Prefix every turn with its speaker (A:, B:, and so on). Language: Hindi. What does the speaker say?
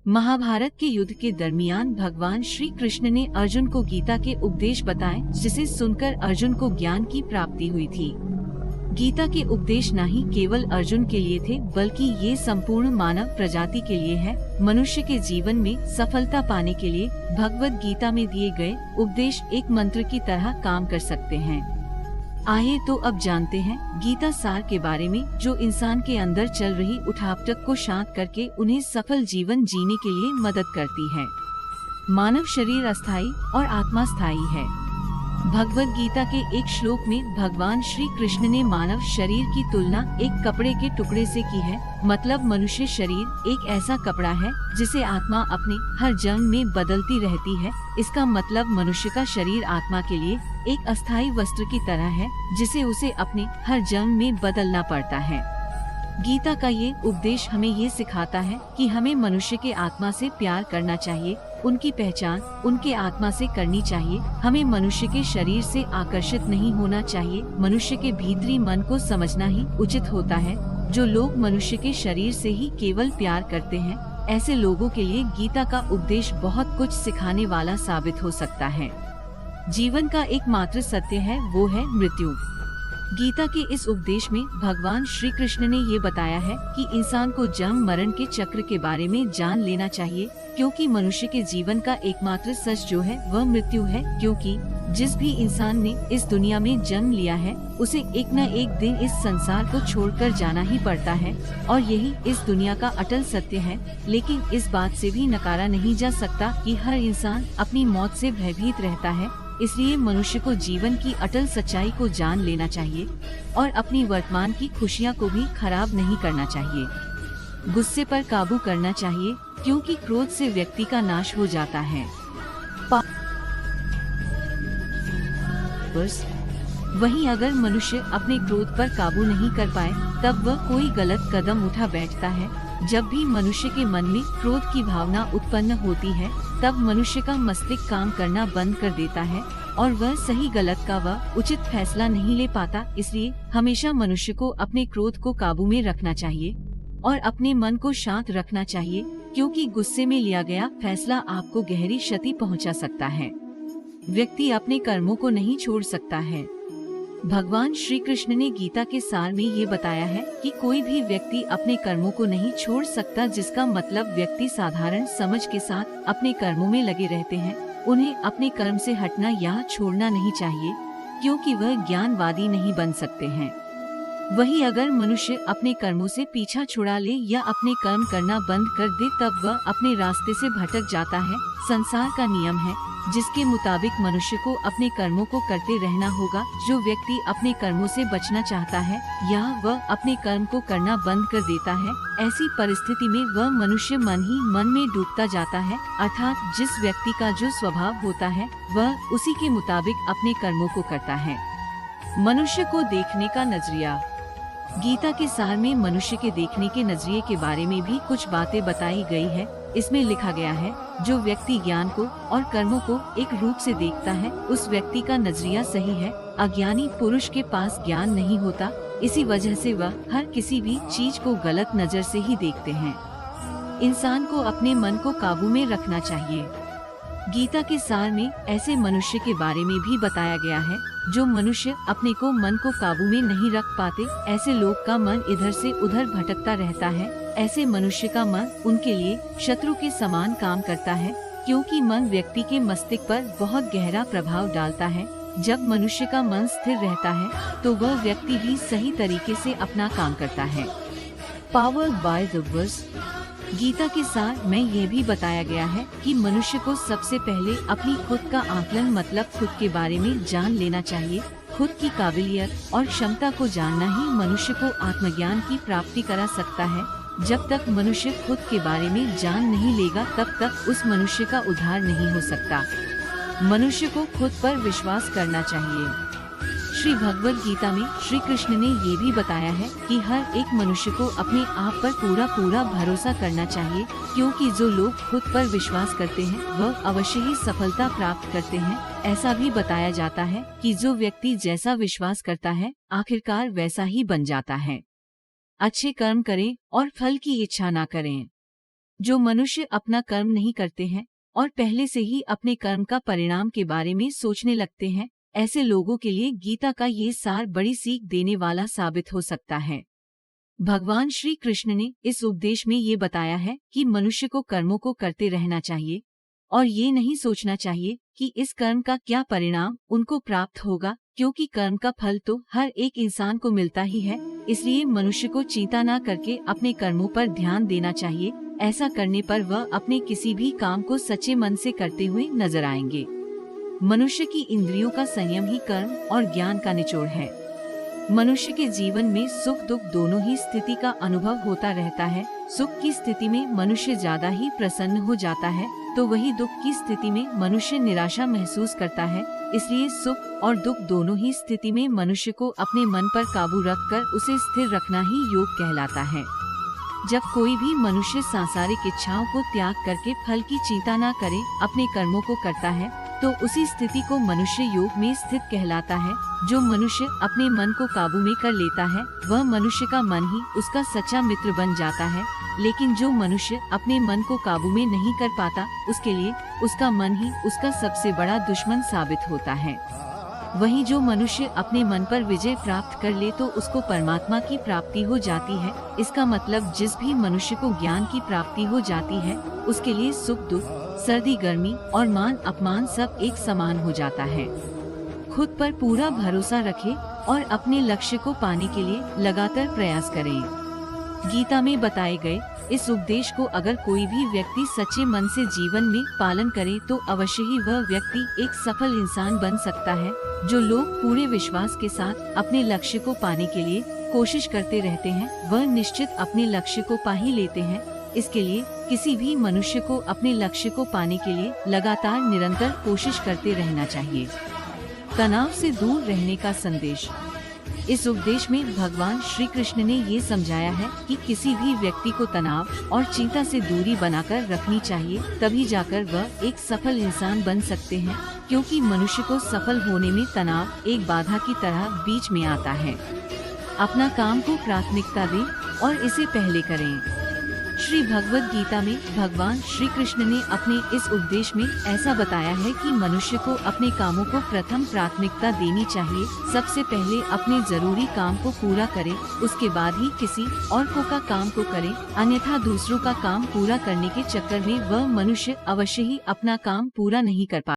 A: महाभारत के युद्ध के दरमियान भगवान श्री कृष्ण ने अर्जुन को गीता के उपदेश बताए, जिसे सुनकर अर्जुन को ज्ञान की प्राप्ति हुई थी। गीता के उपदेश न ही केवल अर्जुन के लिए थे, बल्कि ये संपूर्ण मानव प्रजाति के लिए है। मनुष्य के जीवन में सफलता पाने के लिए भगवद गीता में दिए गए उपदेश एक मंत्र की तरह काम कर सकते हैं। आइए तो अब जानते हैं गीता सार के बारे में, जो इंसान के अंदर चल रही उठापटक को शांत करके उन्हें सफल जीवन जीने के लिए मदद करती है। मानव शरीर अस्थायी और आत्मा स्थायी है। भगवद गीता के एक श्लोक में भगवान श्री कृष्ण ने मानव शरीर की तुलना एक कपड़े के टुकड़े से की है। मतलब मनुष्य शरीर एक ऐसा कपड़ा है जिसे आत्मा अपने हर जन्म में बदलती रहती है। इसका मतलब मनुष्य का शरीर आत्मा के लिए एक अस्थायी वस्त्र की तरह है, जिसे उसे अपने हर जन्म में बदलना पड़ता है। गीता का ये उपदेश हमें ये सिखाता है कि हमें मनुष्य के आत्मा से प्यार करना चाहिए, उनकी पहचान उनके आत्मा से करनी चाहिए। हमें मनुष्य के शरीर से आकर्षित नहीं होना चाहिए। मनुष्य के भीतरी मन को समझना ही उचित होता है। जो लोग मनुष्य के शरीर से ही केवल प्यार करते हैं, ऐसे लोगों के लिए गीता का उपदेश बहुत कुछ सिखाने वाला साबित हो सकता है। जीवन का एकमात्र सत्य है, वो है मृत्यु। गीता के इस उपदेश में भगवान श्री कृष्ण ने ये बताया है कि इंसान को जन्म मरण के चक्र के बारे में जान लेना चाहिए, क्योंकि मनुष्य के जीवन का एकमात्र सच जो है वह मृत्यु है। क्योंकि जिस भी इंसान ने इस दुनिया में जन्म लिया है, उसे एक न एक दिन इस संसार को छोड़कर जाना ही पड़ता है, और यही इस दुनिया का अटल सत्य है। लेकिन इस बात से भी नकारा नहीं जा सकता कि हर इंसान अपनी मौत से भयभीत रहता है। इसलिए मनुष्य को जीवन की अटल सच्चाई को जान लेना चाहिए और अपनी वर्तमान की खुशियाँ को भी खराब नहीं करना चाहिए। गुस्से पर काबू करना चाहिए, क्योंकि क्रोध से व्यक्ति का नाश हो जाता है। वहीं अगर मनुष्य अपने क्रोध पर काबू नहीं कर पाए, तब वह कोई गलत कदम उठा बैठता है। जब भी मनुष्य के मन में क्रोध की भावना उत्पन्न होती है, तब मनुष्य का मस्तिष्क काम करना बंद कर देता है और वह सही गलत का वह उचित फैसला नहीं ले पाता। इसलिए हमेशा मनुष्य को अपने क्रोध को काबू में रखना चाहिए और अपने मन को शांत रखना चाहिए, क्योंकि गुस्से में लिया गया फैसला आपको गहरी क्षति पहुंचा सकता है। व्यक्ति अपने कर्मों को नहीं छोड़ सकता है। भगवान श्री कृष्ण ने गीता के सार में ये बताया है कि कोई भी व्यक्ति अपने कर्मों को नहीं छोड़ सकता, जिसका मतलब व्यक्ति साधारण समझ के साथ अपने कर्मों में लगे रहते हैं। उन्हें अपने कर्म से हटना या छोड़ना नहीं चाहिए, क्योंकि वह ज्ञानवादी नहीं बन सकते हैं। वही अगर मनुष्य अपने कर्मों से पीछा छुड़ा ले या अपने कर्म करना बंद कर दे, तब वह अपने रास्ते से भटक जाता है। संसार का नियम है जिसके मुताबिक मनुष्य को अपने कर्मों को करते रहना होगा। जो व्यक्ति अपने कर्मों से बचना चाहता है या वह अपने कर्म को करना बंद कर देता है, ऐसी परिस्थिति में वह मनुष्य मन ही मन में डूबता जाता है। अर्थात जिस व्यक्ति का जो स्वभाव होता है, वह उसी के मुताबिक अपने कर्मों को करता है। मनुष्य को देखने का नजरिया। गीता के सार में मनुष्य के देखने के नजरिए के बारे में भी कुछ बातें बताई गई है। इसमें लिखा गया है, जो व्यक्ति ज्ञान को और कर्मों को एक रूप से देखता है, उस व्यक्ति का नजरिया सही है। अज्ञानी पुरुष के पास ज्ञान नहीं होता, इसी वजह से वह हर किसी भी चीज को गलत नजर से ही देखते हैं। इंसान को अपने मन को काबू में रखना चाहिए। गीता के सार में ऐसे मनुष्य के बारे में भी बताया गया है, जो मनुष्य अपने को मन को काबू में नहीं रख पाते। ऐसे लोग का मन इधर से उधर भटकता रहता है। ऐसे मनुष्य का मन उनके लिए शत्रु के समान काम करता है, क्योंकि मन व्यक्ति के मस्तिष्क पर बहुत गहरा प्रभाव डालता है। जब मनुष्य का मन स्थिर रहता है, तो वह व्यक्ति भी सही तरीके से अपना काम करता है। Power by the words. Gita के सार में यह भी बताया गया है कि मनुष्य को सबसे पहले अपनी खुद का आकलन, मतलब खुद के बारे में जान लेना चाहिए। खुद की काबिलियत और क्षमता को जानना ही मनुष्य को आत्मज्ञान की प्राप्ति करा सकता है। जब तक मनुष्य खुद के बारे में जान नहीं लेगा, तब तक उस मनुष्य का उद्धार नहीं हो सकता। मनुष्य को खुद पर विश्वास करना चाहिए। श्री भगवद गीता में श्री कृष्ण ने ये भी बताया है कि हर एक मनुष्य को अपने आप पर पूरा भरोसा करना चाहिए, क्योंकि जो लोग खुद पर विश्वास करते हैं, वह अवश्य ही सफलता प्राप्त करते हैं। ऐसा भी बताया जाता है कि जो व्यक्ति जैसा विश्वास करता है, आखिरकार वैसा ही बन जाता है। अच्छे कर्म करें और फल की इच्छा ना करें। जो मनुष्य अपना कर्म नहीं करते हैं और पहले से ही अपने कर्म का परिणाम के बारे में सोचने लगते हैं, ऐसे लोगों के लिए गीता का ये सार बड़ी सीख देने वाला साबित हो सकता है। भगवान श्री कृष्ण ने इस उपदेश में ये बताया है कि मनुष्य को कर्मों को करते रहना चाहिए और ये नहीं सोचना चाहिए कि इस कर्म का क्या परिणाम उनको प्राप्त होगा, क्योंकि कर्म का फल तो हर एक इंसान को मिलता ही है। इसलिए मनुष्य को चिंता न करके अपने कर्मों पर ध्यान देना चाहिए। ऐसा करने पर वह अपने किसी भी काम को सच्चे मन से करते हुए नजर आएंगे। मनुष्य की इंद्रियों का संयम ही कर्म और ज्ञान का निचोड़ है। मनुष्य के जीवन में सुख दुख दोनों ही स्थिति का अनुभव होता रहता है। सुख की स्थिति में मनुष्य ज्यादा ही प्रसन्न हो जाता है, तो वही दुख की स्थिति में मनुष्य निराशा महसूस करता है। इसलिए सुख और दुख दोनों ही स्थिति में मनुष्य को अपने मन पर काबू रखकर उसे स्थिर रखना ही योग कहलाता है। जब कोई भी मनुष्य सांसारिक इच्छाओं को त्याग करके फल की चिंता न करे, अपने कर्मों को करता है, तो उसी स्थिति को मनुष्य योग में स्थित कहलाता है। जो मनुष्य अपने मन को काबू में कर लेता है, वह मनुष्य का मन ही उसका सच्चा मित्र बन जाता है। लेकिन जो मनुष्य अपने मन को काबू में नहीं कर पाता, उसके लिए उसका मन ही उसका सबसे बड़ा दुश्मन साबित होता है। वहीं जो मनुष्य अपने मन पर विजय प्राप्त कर ले, तो उसको परमात्मा की प्राप्ति हो जाती है। इसका मतलब जिस भी मनुष्य को ज्ञान की प्राप्ति हो जाती है, उसके लिए सुख दुख, सर्दी गर्मी और मान अपमान सब एक समान हो जाता है। खुद पर पूरा भरोसा रखें और अपने लक्ष्य को पाने के लिए लगातार प्रयास करें। गीता में बताए गए इस उपदेश को अगर कोई भी व्यक्ति सच्चे मन से जीवन में पालन करे, तो अवश्य ही वह व्यक्ति एक सफल इंसान बन सकता है। जो लोग पूरे विश्वास के साथ अपने लक्ष्य को पाने के लिए कोशिश करते रहते हैं, वह निश्चित अपने लक्ष्य को पा ही लेते हैं। इसके लिए किसी भी मनुष्य को अपने लक्ष्य को पाने के लिए लगातार निरंतर कोशिश करते रहना चाहिए। तनाव से दूर रहने का संदेश। इस उपदेश में भगवान श्री कृष्ण ने ये समझाया है कि किसी भी व्यक्ति को तनाव और चिंता से दूरी बनाकर रखनी चाहिए, तभी जाकर वह एक सफल इंसान बन सकते हैं। क्योंकि मनुष्य को सफल होने में तनाव एक बाधा की तरह बीच में आता है। अपना काम को प्राथमिकता दें और इसे पहले करें। श्री भगवद गीता में भगवान श्री कृष्ण ने अपने इस उपदेश में ऐसा बताया है कि मनुष्य को अपने कामों को प्रथम प्राथमिकता देनी चाहिए। सबसे पहले अपने जरूरी काम को पूरा करे, उसके बाद ही किसी और का काम को करे। अन्यथा दूसरों का काम पूरा करने के चक्कर में वह मनुष्य अवश्य ही अपना काम पूरा नहीं कर पाता।